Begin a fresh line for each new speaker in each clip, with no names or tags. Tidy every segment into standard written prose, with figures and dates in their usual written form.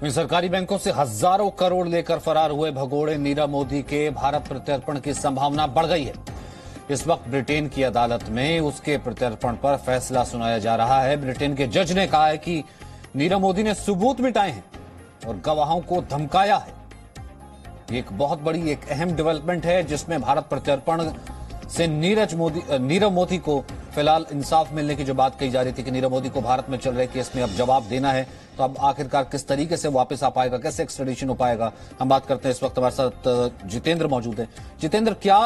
वहीं सरकारी बैंकों से हजारों करोड़ लेकर फरार हुए भगोड़े नीरव मोदी के भारत प्रत्यर्पण की संभावना बढ़ गई है। इस वक्त ब्रिटेन की अदालत में उसके प्रत्यर्पण पर फैसला सुनाया जा रहा है। ब्रिटेन के जज ने कहा है कि नीरव मोदी ने सबूत मिटाए हैं और गवाहों को धमकाया है। एक बहुत बड़ी एक अहम डेवलपमेंट है जिसमें भारत प्रत्यर्पण से नीरव मोदी को फिलहाल इंसाफ मिलने की जो बात कही जा रही थी कि नीरव मोदी को भारत में चल रहे केस में अब जवाब देना है, तो अब आखिरकार किस तरीके से वापस आ पाएगा, कैसे एक्स्ट्रेडिशन हो पाएगा, हम बात करते हैं। इस वक्त हमारे साथ जितेंद्र मौजूद है। जितेंद्र, क्या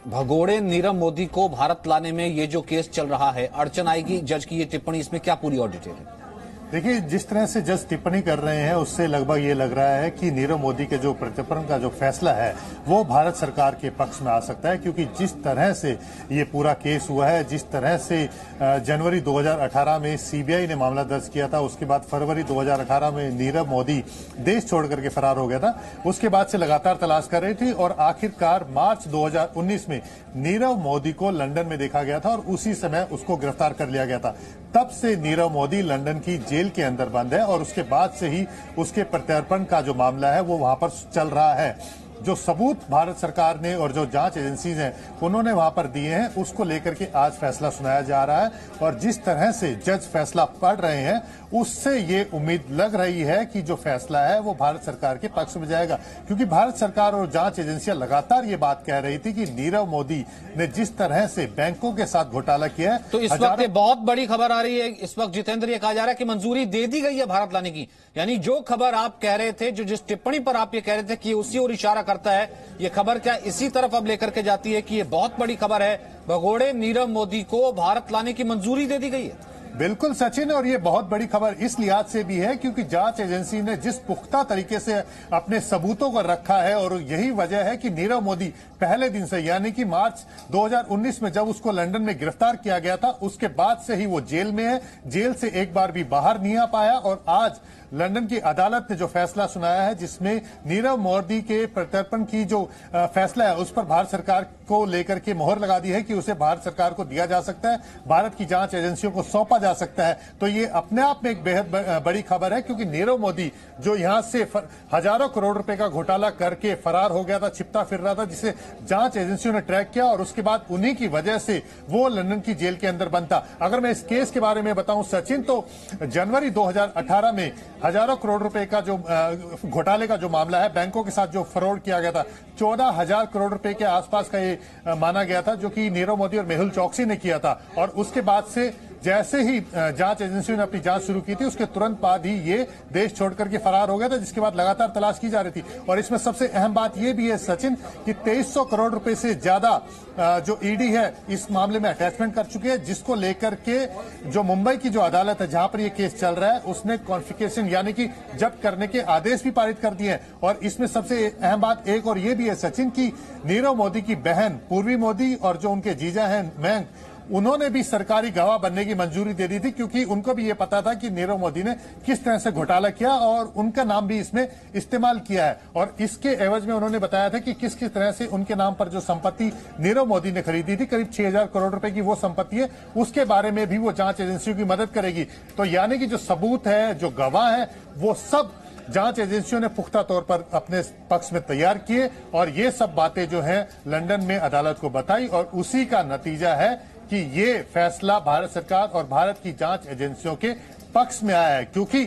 भगोड़े नीरव मोदी को भारत लाने में ये जो केस चल रहा है अड़चन आएगी? जज की ये टिप्पणी, इसमें क्या पूरी और डिटेल है?
देखिए, जिस तरह से जज टिप्पणी कर रहे हैं उससे लगभग ये लग रहा है कि नीरव मोदी के जो प्रत्यर्पण का जो फैसला है वो भारत सरकार के पक्ष में आ सकता है, क्योंकि जिस तरह से ये पूरा केस हुआ है, जिस तरह से जनवरी 2018 में सीबीआई ने मामला दर्ज किया था, उसके बाद फरवरी 2018 में नीरव मोदी देश छोड़ करके फरार हो गया था, उसके बाद से लगातार तलाश कर रही थी और आखिरकार मार्च 2019 में नीरव मोदी को लंदन में देखा गया था और उसी समय उसको गिरफ्तार कर लिया गया था। तब से नीरव मोदी लंदन की जेल के अंदर बंद है और उसके बाद से ही उसके प्रत्यर्पण का जो मामला है वो वहां पर चल रहा है। जो सबूत भारत सरकार ने और जो जांच एजेंसीज हैं उन्होंने वहां पर दिए हैं, उसको लेकर के आज फैसला सुनाया जा रहा है। और जिस तरह से जज फैसला पढ़ रहे हैं उससे ये उम्मीद लग रही है कि जो फैसला है वो भारत सरकार के पक्ष में जाएगा, क्योंकि भारत सरकार और जांच एजेंसियां लगातार ये बात कह रही थी कि नीरव मोदी ने जिस तरह से बैंकों के साथ घोटाला किया है।
तो इस वक्त बहुत बड़ी खबर आ रही है, इस वक्त जितेंद्र, ये कहा जा रहा है कि मंजूरी दे दी गई है भारत लाने की। यानी जो खबर आप कह रहे थे, जो जिस टिप्पणी पर आप ये कह रहे थे कि उसी ओर इशारा करता है, ये खबर क्या इसी तरफ अब लेकर के जाती है कि ये बहुत बड़ी खबर है, भगोड़े नीरव मोदी को भारत लाने की मंजूरी दे दी गई है?
बिल्कुल सचिन, और ये बहुत बड़ी खबर इस लिहाज से भी है क्योंकि जांच एजेंसी ने जिस पुख्ता तरीके से अपने सबूतों को रखा है, और यही वजह है कि नीरव मोदी पहले दिन से, यानी कि मार्च 2019 में जब उसको लंदन में गिरफ्तार किया गया था, उसके बाद से ही वो जेल में है, जेल से एक बार भी बाहर नहीं आ पाया। और आज लंदन की अदालत ने जो फैसला सुनाया है जिसमें नीरव मोदी के प्रत्यर्पण की जो फैसला है उस पर भारत सरकार को लेकर के मोहर लगा दी है कि उसे भारत सरकार को दिया जा सकता है, भारत की जांच एजेंसियों को सौंपा जा सकता है। तो ये अपने आप में एक बेहद बड़ी खबर है, क्योंकि नीरव मोदी जो यहां से हजारों करोड़ रुपए का घोटाला करके फरार हो गया था, छिपता फिर रहा था, जिसे जांच एजेंसियों ने ट्रैक किया और उसके बाद उन्हीं की वजह से वो लंदन की जेल के अंदर बंद था। अगर मैं इस केस के बारे में बताऊं सचिन, तो जनवरी 2018 में हजारों करोड़ रुपए का जो घोटाले का जो मामला है, बैंकों के साथ जो फ्रॉड किया गया था, 14,000 करोड़ रुपए के आसपास का ये माना गया था, जो कि नीरव मोदी और मेहुल चौकसी ने किया था। और उसके बाद से जैसे ही जांच एजेंसियों ने अपनी जांच शुरू की थी, उसके तुरंत बाद ही ये देश छोड़ करके फरार हो गया था, जिसके बाद लगातार तलाश की जा रही थी। और इसमें सबसे अहम बात ये भी है सचिन कि 2300 करोड़ रुपए से ज्यादा जो ईडी है इस मामले में अटैचमेंट कर चुकी है, जिसको लेकर के जो मुंबई की जो अदालत है जहां पर ये केस चल रहा है उसने कॉन्फिकेशन यानी कि जब्त करने के आदेश भी पारित कर दिए हैं। और इसमें सबसे अहम बात एक और ये भी है सचिन की नीरव मोदी की बहन पूर्वी मोदी और जो उनके जीजा हैं मयंक, उन्होंने भी सरकारी गवाह बनने की मंजूरी दे दी थी, क्योंकि उनको भी ये पता था कि नीरव मोदी ने किस तरह से घोटाला किया और उनका नाम भी इसमें इस्तेमाल किया है। और इसके एवज में उन्होंने बताया था कि किस किस तरह से उनके नाम पर जो संपत्ति नीरव मोदी ने खरीदी थी, करीब 6,000 करोड़ रुपए की वो संपत्ति है, उसके बारे में भी वो जांच एजेंसियों की मदद करेगी। तो यानी कि जो सबूत है, जो गवाह है, वो सब जांच एजेंसियों ने पुख्ता तौर पर अपने पक्ष में तैयार किए और ये सब बातें जो है लंदन में अदालत को बताई। और उसी का नतीजा है कि ये फैसला भारत सरकार और भारत की जांच एजेंसियों के पक्ष में आया है, क्योंकि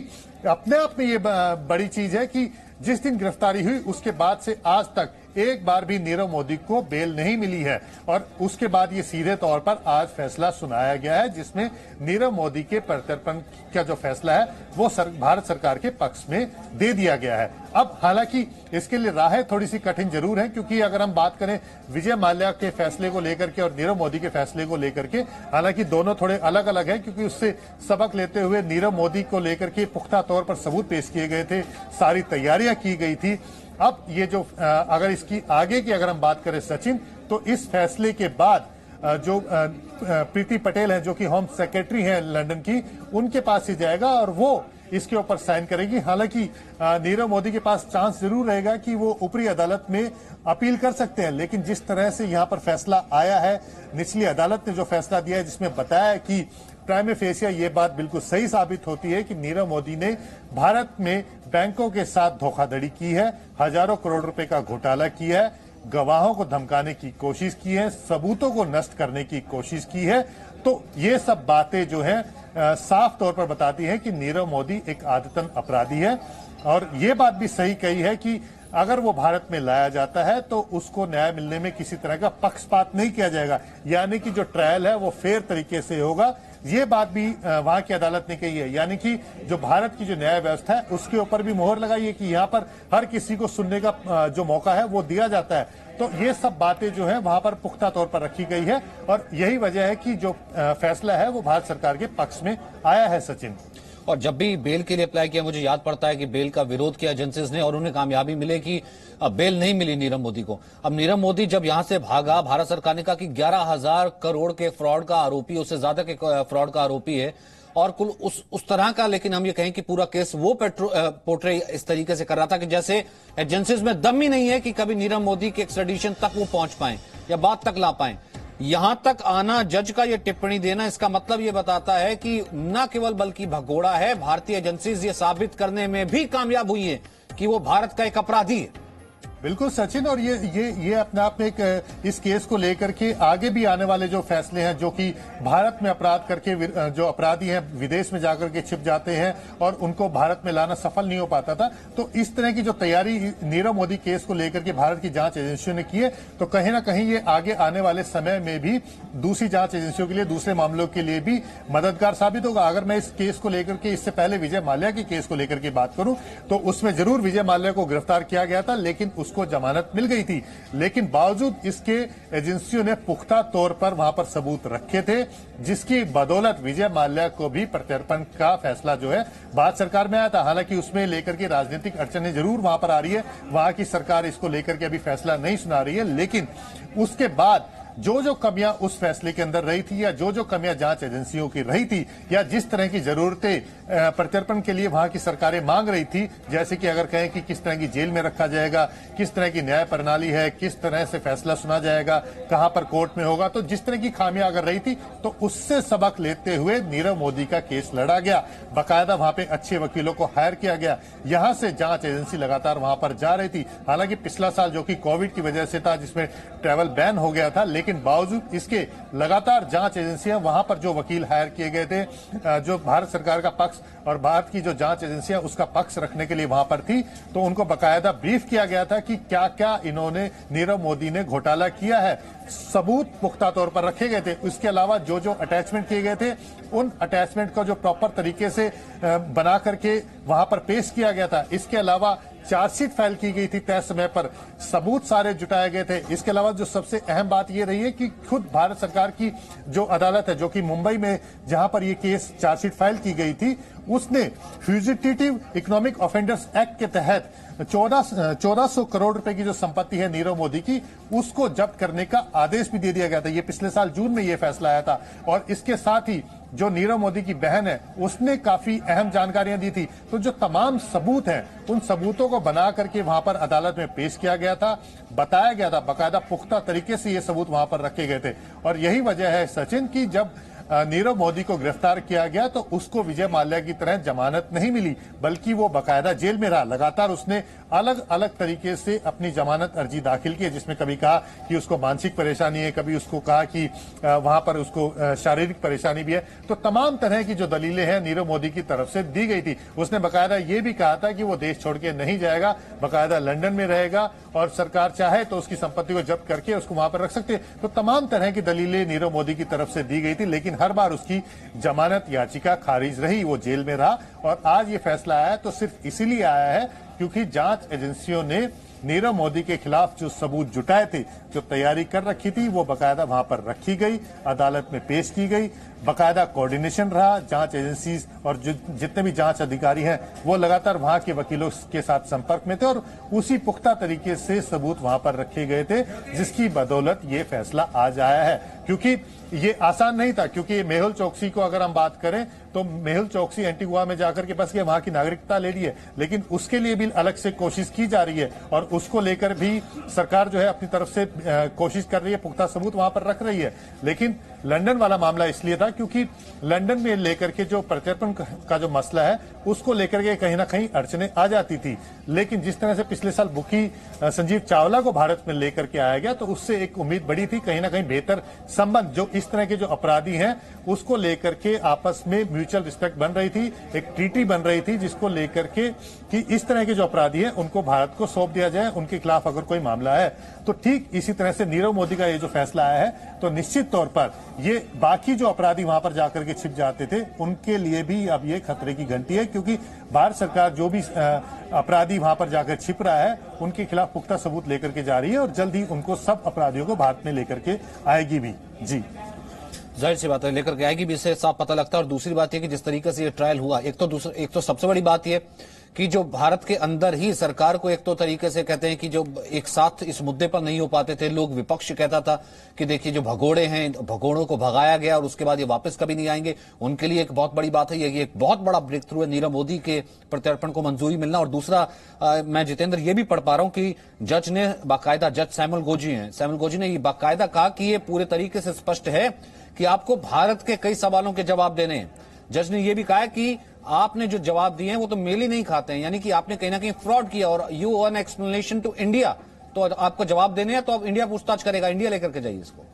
अपने आप में ये बड़ी चीज है कि जिस दिन गिरफ्तारी हुई उसके बाद से आज तक एक बार भी नीरव मोदी को बेल नहीं मिली है। और उसके बाद ये सीधे तौर पर आज फैसला सुनाया गया है जिसमें नीरव मोदी के प्रत्यर्पण का जो फैसला है वो भारत सरकार के पक्ष में दे दिया गया है। अब हालांकि इसके लिए राहें थोड़ी सी कठिन जरूर है, क्योंकि अगर हम बात करें विजय माल्या के फैसले को लेकर के और नीरव मोदी के फैसले को लेकर के, हालांकि दोनों थोड़े अलग अलग है, क्योंकि उससे सबक लेते हुए नीरव मोदी को लेकर के पुख्ता तौर पर सबूत पेश किए गए थे, सारी तैयारियां की गई थी। अब ये जो अगर इसकी आगे की अगर हम बात करें सचिन, तो इस फैसले के बाद जो प्रीति पटेल है जो कि होम सेक्रेटरी है लंदन की, उनके पास ही जाएगा और वो इसके ऊपर साइन करेगी। हालांकि नीरव मोदी के पास चांस जरूर रहेगा कि वो ऊपरी अदालत में अपील कर सकते हैं, लेकिन जिस तरह से यहां पर फैसला आया है, निचली अदालत ने जो फैसला दिया है जिसमें बताया कि प्राइम फेसिया ये बात बिल्कुल सही साबित होती है कि नीरव मोदी ने भारत में बैंकों के साथ धोखाधड़ी की है, हजारों करोड़ रुपए का घोटाला किया है, गवाहों को धमकाने की कोशिश की है, सबूतों को नष्ट करने की कोशिश की है। तो ये सब बातें जो है साफ तौर पर बताती हैं कि नीरव मोदी एक आदतन अपराधी है। और ये बात भी सही कही है कि अगर वो भारत में लाया जाता है तो उसको न्याय मिलने में किसी तरह का पक्षपात नहीं किया जाएगा, यानी कि जो ट्रायल है वो फेयर तरीके से होगा। ये बात भी वहां की अदालत ने कही है, यानी कि जो भारत की जो न्याय व्यवस्था है उसके ऊपर भी मोहर लगाई है कि यहाँ पर हर किसी को सुनने का जो मौका है वो दिया जाता है। तो ये सब बातें जो है वहां पर पुख्ता तौर पर रखी गई है और यही वजह है कि जो फैसला है वो भारत सरकार के पक्ष में आया है। सचिन,
और जब भी बेल के लिए अप्लाई किया, मुझे याद पड़ता है कि बेल का विरोध किया एजेंसीज ने और उन्हें कामयाबी मिले कि अब बेल नहीं मिली नीरव मोदी को। अब नीरव मोदी जब यहां से भागा, भारत सरकार ने कहा कि 11,000 करोड़ के फ्रॉड का आरोपी, उससे ज्यादा के फ्रॉड का आरोपी है और कुल उस तरह का, लेकिन हम ये कहें कि पूरा केस वो पोर्ट्रे इस तरीके से कर रहा था कि जैसे एजेंसीज में दम ही नहीं है कि कभी नीरव मोदी के एक्स्ट्रेडिशन तक वो पहुंच पाए या बात तक ला पाए। यहां तक आना, जज का ये टिप्पणी देना, इसका मतलब ये बताता है कि न केवल बल्कि भगोड़ा है, भारतीय एजेंसीज ये साबित करने में भी कामयाब हुई है कि वो भारत का एक अपराधी है।
बिल्कुल सचिन, और ये अपने आप में एक इस केस को लेकर के आगे भी आने वाले जो फैसले हैं, जो कि भारत में अपराध करके जो अपराधी हैं विदेश में जाकर के छिप जाते हैं और उनको भारत में लाना सफल नहीं हो पाता था, तो इस तरह की जो तैयारी नीरव मोदी केस को लेकर के भारत की जांच एजेंसियों ने की है, तो कहीं ना कहीं ये आगे आने वाले समय में भी दूसरी जांच एजेंसियों के लिए, दूसरे मामलों के लिए भी मददगार साबित होगा। अगर मैं इस केस को लेकर के, इससे पहले विजय माल्या के केस को लेकर के बात करूं तो उसमें जरूर विजय माल्या को गिरफ्तार किया गया था, लेकिन को जमानत मिल गई थी, लेकिन बावजूद इसके एजेंसियों ने पुख्ता तौर पर वहां पर सबूत रखे थे, जिसकी बदौलत विजय माल्या को भी प्रत्यर्पण का फैसला जो है भारत सरकार में आया था। हालांकि उसमें लेकर के राजनीतिक अड़चनें जरूर वहां पर आ रही है, वहां की सरकार इसको लेकर के अभी फैसला नहीं सुना रही है, लेकिन उसके बाद जो कमियां उस फैसले के अंदर रही थी या जो कमियां जांच एजेंसियों की रही थी या जिस तरह की जरूरतें प्रत्यर्पण के लिए वहां की सरकारें मांग रही थी, जैसे कि अगर कहें कि किस तरह की जेल में रखा जाएगा, किस तरह की न्याय प्रणाली है, किस तरह से फैसला सुना जाएगा, कहां पर कोर्ट में होगा, तो जिस तरह की खामियां अगर रही थी तो उससे सबक लेते हुए नीरव मोदी का केस लड़ा गया। बाकायदा वहां पे अच्छे वकीलों को हायर किया गया, यहां से जांच एजेंसी लगातार वहां पर जा रही थी। हालांकि पिछला साल जो कि कोविड की वजह से था, जिसमें ट्रैवल बैन हो गया था, लेकिन बावजूद इसके लगातार जांच एजेंसियां वहां पर जो वकील हायर किए गए थे, जो भारत सरकार का पक्ष और भारत की जो जांच एजेंसियां उसका पक्ष रखने के लिए वहां पर थी, तो उनको बाकायदा ब्रीफ किया गया था कि क्या क्या इन्होंने, नीरव मोदी ने घोटाला किया है। सबूत पुख्ता तौर पर रखे गए थे। इसके अलावा जो अटैचमेंट किए गए थे, उन अटैचमेंट को जो प्रॉपर तरीके से बना करके वहां पर पेश किया गया था। इसके अलावा चार्जशीट फाइल की गई थी तय समय पर, सबूत सारे जुटाए गए थे। इसके अलावा जो सबसे अहम बात यह रही है कि खुद भारत सरकार की जो अदालत है, जो कि मुंबई में जहां पर यह केस चार्जशीट फाइल की गई थी, उसने फ्यूजिटिव इकोनॉमिक ऑफेंडर्स एक्ट के तहत 1400 करोड़ रुपए की जो संपत्ति है नीरव मोदी की, उसको जब्त करने का आदेश भी दे दिया गया था। ये पिछले साल जून में ये फैसला आया था। और इसके साथ ही जो नीरव मोदी की बहन है, उसने काफी अहम जानकारियां दी थी। तो जो तमाम सबूत हैं, उन सबूतों को बना करके वहां पर अदालत में पेश किया गया था, बताया गया था, बाकायदा पुख्ता तरीके से ये सबूत वहां पर रखे गए थे। और यही वजह है सचिन की जब नीरव मोदी को गिरफ्तार किया गया तो उसको विजय माल्या की तरह जमानत नहीं मिली, बल्कि वो बाकायदा जेल में रहा। लगातार उसने अलग अलग तरीके से अपनी जमानत अर्जी दाखिल की है, जिसमें कभी कहा कि उसको मानसिक परेशानी है, कभी उसको कहा कि वहां पर उसको शारीरिक परेशानी भी है। तो तमाम तरह की जो दलीलें हैं नीरव मोदी की तरफ से दी गई थी। उसने बाकायदा ये भी कहा था कि वो देश छोड़ के नहीं जाएगा, बाकायदा लंदन में रहेगा और सरकार चाहे तो उसकी संपत्ति को जब्त करके उसको वहां पर रख सकते। तो तमाम तरह की दलीलें नीरव मोदी की तरफ से दी गई थी, लेकिन हर बार उसकी जमानत याचिका खारिज रही, वो जेल में रहा। और आज ये फैसला आया तो सिर्फ इसीलिए आया है क्योंकि जांच एजेंसियों ने नीरव मोदी के खिलाफ जो सबूत जुटाए थे, जो तैयारी कर रखी थी, वो बकायदा वहां पर रखी गई, अदालत में पेश की गई। बकायदा कोऑर्डिनेशन रहा, जांच एजेंसी और जितने भी जांच अधिकारी हैं वो लगातार वहां के वकीलों के साथ संपर्क में थे और उसी पुख्ता तरीके से सबूत वहां पर रखे गए थे, जिसकी बदौलत ये फैसला आज आया है। क्योंकि ये आसान नहीं था, क्योंकि मेहुल चोकसी को अगर हम बात करें तो मेहुल चोकसी एंटीगुआ में जाकर के बस के वहां की नागरिकता ले ली है, लेकिन उसके लिए भी अलग से कोशिश की जा रही है और उसको लेकर भी सरकार जो है अपनी तरफ से कोशिश कर रही है, पुख्ता सबूत वहां पर रख रही है। लेकिन लंदन वाला मामला इसलिए था क्योंकि लंदन में लेकर के जो प्रत्यर्पण का जो मसला है उसको लेकर के कहीं ना कहीं अड़चने आ जाती थी। लेकिन जिस तरह से पिछले साल बुकी संजीव चावला को भारत में लेकर के आया गया, तो उससे एक उम्मीद बड़ी थी कहीं ना कहीं बेहतर संबंध, जो इस तरह के जो अपराधी हैं उसको लेकर के आपस में म्यूचुअल रिस्पेक्ट बन रही थी, एक ट्रीटी बन रही थी जिसको लेकर के कि इस तरह के जो अपराधी हैं उनको भारत को सौंप दिया जाए, उनके खिलाफ अगर कोई मामला है। तो ठीक इसी तरह से नीरव मोदी का ये जो फैसला आया है, तो निश्चित तौर पर ये बाकी जो अपराधी वहां पर जाकर के छिप जाते थे उनके लिए भी अब ये खतरे की घंटी है, क्योंकि भारत सरकार जो भी अपराधी वहां पर जाकर छिप रहा है उनके खिलाफ पुख्ता सबूत लेकर के जा रही है और जल्द ही उनको सब अपराधियों को भारत में लेकर के आएगी भी। जी,
जाहिर सी बात है, लेकर के आएगी भी, इससे साफ पता लगता है। और दूसरी बात यह कि जिस तरीके से ये ट्रायल हुआ, एक तो सबसे बड़ी बात यह कि जो भारत के अंदर ही सरकार को एक तो तरीके से कहते हैं कि जो एक साथ इस मुद्दे पर नहीं हो पाते थे लोग, विपक्ष कहता था कि देखिए जो भगोड़े हैं, भगोड़ों को भगाया गया और उसके बाद ये वापस कभी नहीं आएंगे, उनके लिए एक बहुत बड़ी बात है। ये एक बहुत बड़ा ब्रेक थ्रू है नीरव मोदी के प्रत्यर्पण को मंजूरी मिलना। और दूसरा, मैं जितेंद्र ये भी पढ़ पा रहा हूं कि जज ने बाकायदा, जज सैमुअल गोजी ने ये बाकायदा कहा कि ये पूरे तरीके से स्पष्ट है कि आपको भारत के कई सवालों के जवाब देने हैं। जज ने यह भी कहा कि आपने जो जवाब दिए हैं वो तो मेल ही नहीं खाते हैं, यानी कि आपने कहीं ना कहीं फ्रॉड किया और you want explanation to India, तो आपको जवाब देने हैं तो अब इंडिया पूछताछ करेगा, इंडिया लेकर के जाइए इसको।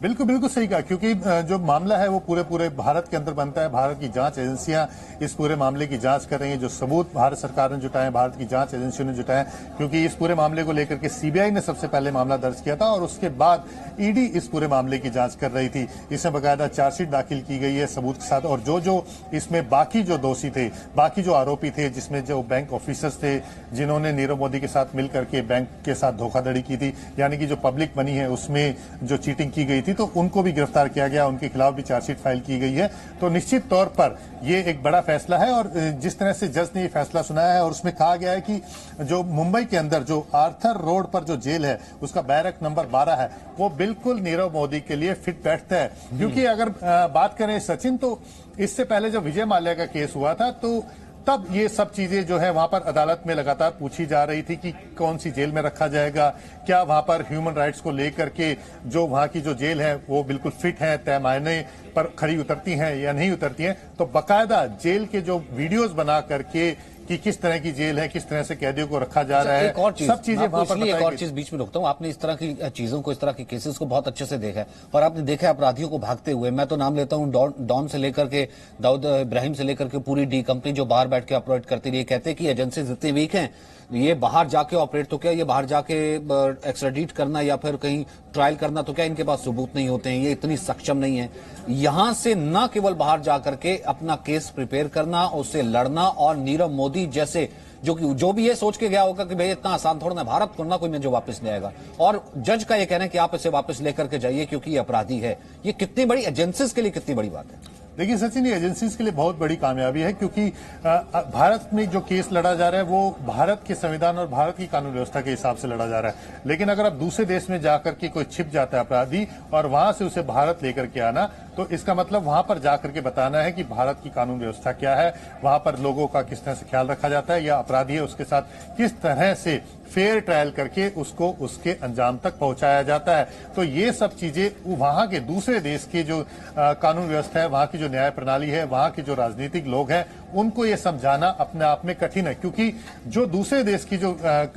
बिल्कुल बिल्कुल सही कहा, क्योंकि जो मामला है वो पूरे भारत के अंदर बनता है। भारत की जांच एजेंसियां इस पूरे मामले की जांच कर रही हैं। जो सबूत भारत सरकार ने जुटाए, भारत की जांच एजेंसियों ने जुटाए, क्योंकि इस पूरे मामले को लेकर के सीबीआई ने सबसे पहले मामला दर्ज किया था और उसके बाद ईडी इस पूरे मामले की जांच कर रही थी। इसमें बकायदा चार्जशीट दाखिल की गई है सबूत के साथ, और जो इसमें बाकी जो दोषी थे, बाकी जो आरोपी थे, जिसमें जो बैंक ऑफिसर्स थे जिन्होंने नीरव मोदी के साथ मिलकर के बैंक के साथ धोखाधड़ी की थी, यानी कि जो पब्लिक मनी है उसमें जो चीटिंग की गई थी, तो उनको भी गिरफ्तार किया गया, उनके खिलाफ भी चार्जशीट फाइल की गई है। तो निश्चित तौर पर ये एक बड़ा फैसला है और जिस तरह से जज ने ये फैसला सुनाया है और उसमें कहा गया है कि जो मुंबई के अंदर जो आर्थर रोड पर जो जेल है उसका बैरक नंबर 12 है, वो बिल्कुल नीरव मोदी के लिए फिट बैठता है। क्योंकि अगर बात करें सचिन, तो इससे पहले जब विजय माल्या का केस हुआ था तो तब ये सब चीजें जो है वहां पर अदालत में लगातार पूछी जा रही थी कि कौन सी जेल में रखा जाएगा, क्या वहां पर ह्यूमन राइट्स को लेकर के जो वहां की जो जेल है वो बिल्कुल फिट है, तय मायने पर खरी उतरती हैं या नहीं उतरती हैं। तो बकायदा जेल के जो वीडियोस बना करके कि किस तरह की जेल है, किस तरह से कैदियों को रखा जा रहा है,
एक और चीज,
सब चीजें वहां पर।
एक और चीज बीच में रोकता हूं, आपने इस तरह की चीजों को, इस तरह के केसेस को बहुत अच्छे से देखा है और आपने देखा है अपराधियों को भागते हुए। मैं तो नाम लेता हूं डॉन से लेकर के दाऊद इब्राहिम से लेकर के पूरी डी कंपनी जो बाहर बैठ के ऑपरेट करती रही। कहते हैं कि एजेंसीज इतनी वीक हैं, ये बाहर जाके ऑपरेट तो क्या, ये बाहर जाके एक्स्ट्राडिट करना या फिर कहीं ट्रायल करना तो क्या, इनके पास सबूत नहीं होते हैं, ये इतनी सक्षम नहीं है। यहां से न केवल बाहर जाकर के अपना केस प्रिपेयर करना, उससे लड़ना, और नीरव मोदी जैसे जो भी ये सोच के गया होगा कि भाई इतना आसान थोड़ा ना भारत को ना कोई मुझे वापस ले आएगा, और जज का ये कहना है कि आप इसे वापस लेकर के जाइए क्योंकि ये अपराधी है। ये कितनी बड़ी एजेंसीज के लिए कितनी बड़ी बात है।
देखिए सचिन, ये एजेंसीज के लिए बहुत बड़ी कामयाबी है, क्योंकि भारत में जो केस लड़ा जा रहा है वो भारत के संविधान और भारत की कानून व्यवस्था के हिसाब से लड़ा जा रहा है। लेकिन अगर अब दूसरे देश में जाकर के कोई छिप जाता है अपराधी और वहां से उसे भारत लेकर के आना, तो इसका मतलब वहां पर जाकर के बताना है कि भारत की कानून व्यवस्था क्या है, वहां पर लोगों का किस तरह से ख्याल रखा जाता है, या अपराधी है उसके साथ किस तरह से फेयर ट्रायल करके उसको उसके अंजाम तक पहुंचाया जाता है। तो ये सब चीजें वहां के दूसरे देश की जो कानून व्यवस्था है, वहां की जो न्याय प्रणाली है, वहां के जो राजनीतिक लोग हैं, उनको ये समझाना अपने आप में कठिन है। क्योंकि जो दूसरे देश की जो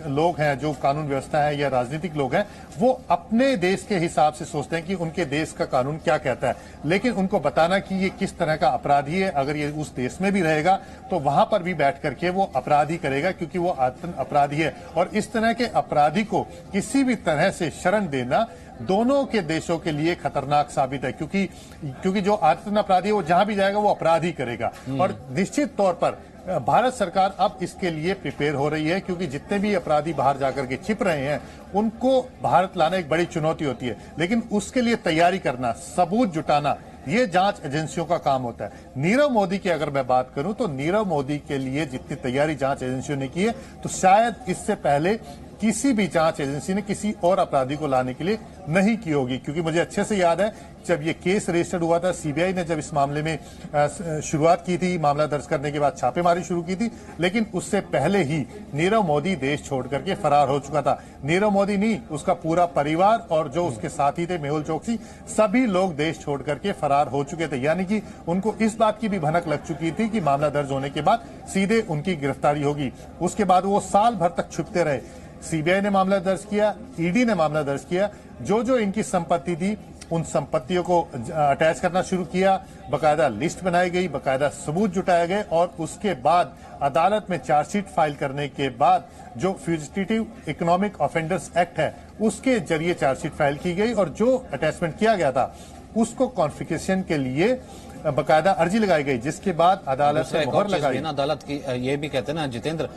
लोग हैं, जो कानून व्यवस्था है या राजनीतिक लोग हैं, वो अपने देश के हिसाब से सोचते हैं कि उनके देश का कानून क्या कहता है, लेकिन उनको बताना कि ये किस तरह का अपराधी है, अगर ये उस देश में भी रहेगा तो वहां पर भी बैठ करके वो अपराधी करेगा, क्योंकि वो आतंक अपराधी है। और इस तरह के अपराधी को किसी भी तरह से शरण देना दोनों के देशों के लिए खतरनाक साबित है, क्योंकि जो आतंक अपराधी है वो जहां भी जाएगा वो अपराध ही करेगा। और निश्चित तौर पर भारत सरकार अब इसके लिए प्रिपेयर हो रही है, क्योंकि जितने भी अपराधी बाहर जाकर के छिप रहे हैं उनको भारत लाना एक बड़ी चुनौती होती है, लेकिन उसके लिए तैयारी करना, सबूत जुटाना, ये जांच एजेंसियों का काम होता है। नीरव मोदी की अगर मैं बात करूं तो नीरव मोदी के लिए जितनी तैयारी जांच एजेंसियों ने की है, तो शायद इससे पहले किसी भी जांच एजेंसी ने किसी और अपराधी को लाने के लिए नहीं की होगी। क्योंकि मुझे अच्छे से याद है जब ये केस रजिस्टर्ड हुआ था, सीबीआई ने जब इस मामले में शुरुआत की थी, मामला दर्ज करने के बाद छापेमारी शुरू की थी, लेकिन उससे पहले ही नीरव मोदी देश छोड़ करके फरार हो चुका था। नीरव मोदी नहीं, उसका पूरा परिवार और जो उसके साथी थे मेहुल चोकसी, सभी लोग देश छोड़ करके फरार हो चुके थे। यानी कि उनको इस बात की भी भनक लग चुकी थी कि मामला दर्ज होने के बाद सीधे उनकी गिरफ्तारी होगी। उसके बाद वो साल भर तक छुपते रहे। सीबीआई ने मामला दर्ज किया, ईडी ने मामला दर्ज किया, जो जो इनकी संपत्ति थी उन संपत्तियों को अटैच करना शुरू किया, बकायदा लिस्ट बनाई गई, बकायदा सबूत जुटाए गए और उसके बाद अदालत में चार्जशीट फाइल करने के बाद जो फ्यूजिटिव इकोनॉमिक ऑफेंडर्स एक्ट है उसके जरिए चार्जशीट फाइल की गई और जो अटैचमेंट किया गया था उसको कॉन्फिस्केशन के लिए बकायदा अर्जी लगाई गई, जिसके बाद अदालत ने मोहर लगाई।
अदालत की ये भी कहते हैं ना जितेंद्र,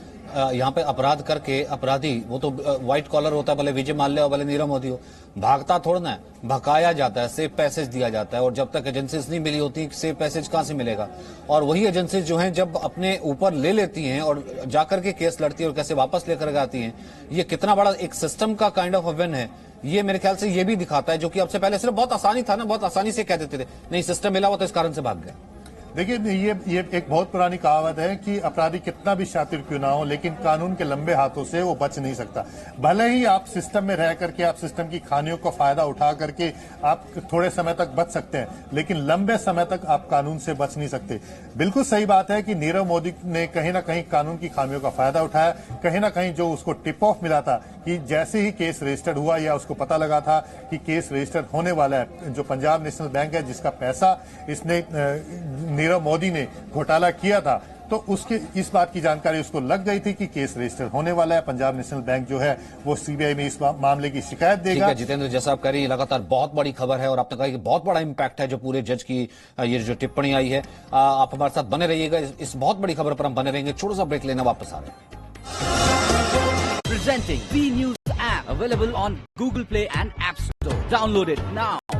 यहाँ पे अपराध करके अपराधी वो तो व्हाइट कॉलर होता है, भले विजय माल्या हो भले नीरव मोदी हो, भागता थोड़ा है, भकाया जाता है, सेफ पैसेज दिया जाता है और जब तक एजेंसीज नहीं मिली होती सेफ पैसेज कहां से मिलेगा। और वही एजेंसीज जो हैं जब अपने ऊपर ले लेती हैं और जाकर के केस लड़ती है और कैसे वापस लेकर आती हैं, ये कितना बड़ा एक सिस्टम का काइंड ऑफ अवेन है, ये मेरे ख्याल से ये भी दिखाता है। जो कि अब से पहले सिर्फ बहुत आसानी था ना, बहुत आसानी से कह देते थे नहीं सिस्टम मिला हुआ तो इस कारण से भाग गए।
देखिए ये एक बहुत पुरानी कहावत है कि अपराधी कितना भी शातिर क्यों ना हो, लेकिन कानून के लंबे हाथों से वो बच नहीं सकता। भले ही आप सिस्टम में रह करके, आप सिस्टम की खानियों का फायदा उठा करके आप थोड़े समय तक बच सकते हैं, लेकिन लंबे समय तक आप कानून से बच नहीं सकते। बिल्कुल सही बात है कि नीरव मोदी ने कहीं ना कहीं कानून की खामियों का फायदा उठाया। कहीं ना कहीं जो उसको टिप ऑफ मिला था कि जैसे ही केस रजिस्टर्ड हुआ या उसको पता लगा था कि केस रजिस्टर्ड होने वाला है, जो पंजाब नेशनल बैंक है जिसका पैसा इसने नीरव मोदी ने घोटाला किया था, तो उसके इस बात की जानकारी उसको लग गई थी कि केस रजिस्टर होने वाला है। पंजाब नेशनल बैंक जो है वो सीबीआई में इस मामले की शिकायत देगा।
ठीक है जितेंद्र, जैसा आप कह रही है लगातार बहुत बड़ी खबर है और आपने कहा कि बहुत बड़ा इंपैक्ट है जो पूरे जज की ये जो टिप्पणी आई है। आप हमारे साथ बने रहिएगा, इस बहुत बड़ी खबर पर हम बने रहेंगे। छोटा सा ब्रेक लेना, वापस आ रहे हैं।
Presenting B News app available on Google Play and App Store. Download it now.